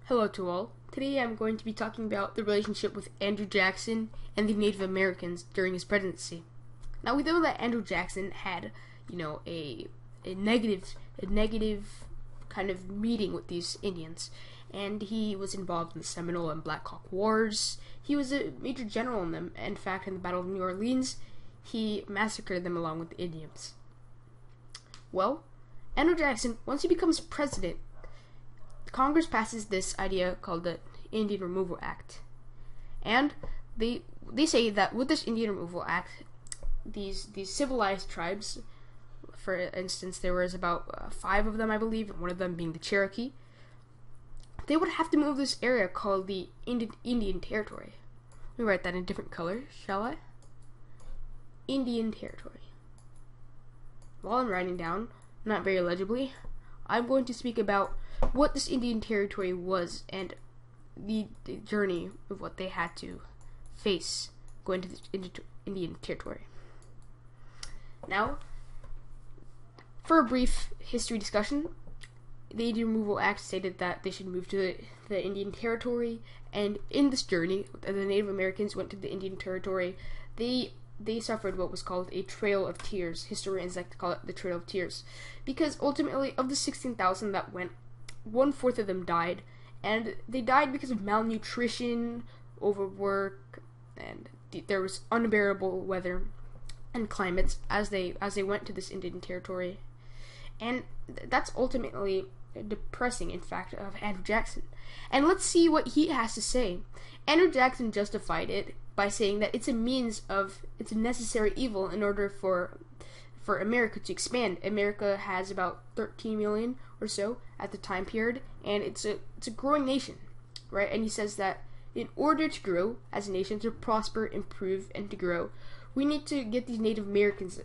Hello to all. Today I'm going to be talking about the relationship with Andrew Jackson and the Native Americans during his presidency. Now we know that Andrew Jackson had, a negative kind of meeting with these Indians, and he was involved in the Seminole and Black Hawk Wars. He was a major general in them. In fact, in the Battle of New Orleans, he massacred them along with the Indians. Well, Andrew Jackson, once he becomes president, Congress passes this idea called the Indian Removal Act, and they say that with this Indian Removal Act, these civilized tribes, for instance, there was about 5 of them, I believe, and one of them being the Cherokee, they would have to move this area called the Indian Territory. Let me write that in different colors, shall I? Indian Territory. While I'm writing down, not very legibly, I'm going to speak about what this Indian Territory was and the journey of what they had to face going to the Indian Territory. Now, for a brief history discussion, the Indian Removal Act stated that they should move to the Indian Territory, and in this journey, the Native Americans went to the Indian Territory. They suffered what was called a Trail of Tears. Historians like to call it the Trail of Tears, because ultimately, of the 16,000 that went, 1/4 of them died, and they died because of malnutrition, overwork, and there was unbearable weather and climates as they went to this Indian Territory, and that's ultimately depressing, in fact, of Andrew Jackson. And let's see what he has to say. Andrew Jackson justified it by saying that it's a necessary evil in order for America to expand. America has about 13 million or so at the time period, and it's a growing nation, right? And he says that in order to grow as a nation, to prosper, improve, and to grow, we need to get these Native Americans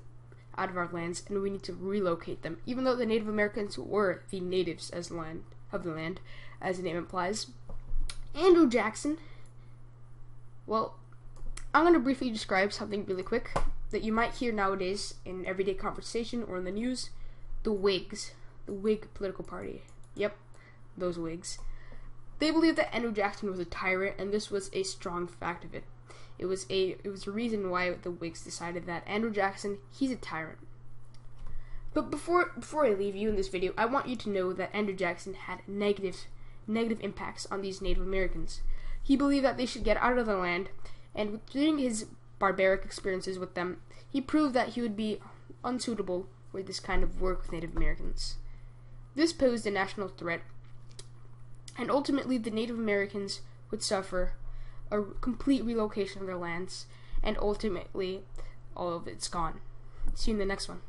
out of our lands, and we need to relocate them. Even though the Native Americans were the natives of the land, as the name implies, Andrew Jackson, well, I'm going to briefly describe something really quick that you might hear nowadays in everyday conversation or in the news: the Whigs, the Whig political party. Yep, those Whigs. They believe that Andrew Jackson was a tyrant, and this was a strong fact of it. It was a reason why the Whigs decided that Andrew Jackson, he's a tyrant. But before I leave you in this video, I want you to know that Andrew Jackson had negative impacts on these Native Americans. He believed that they should get out of the land, and during his barbaric experiences with them, he proved that he would be unsuitable for this kind of work with Native Americans. This posed a national threat, and ultimately the Native Americans would suffer a complete relocation of their lands, and ultimately all of it's gone. See you in the next one.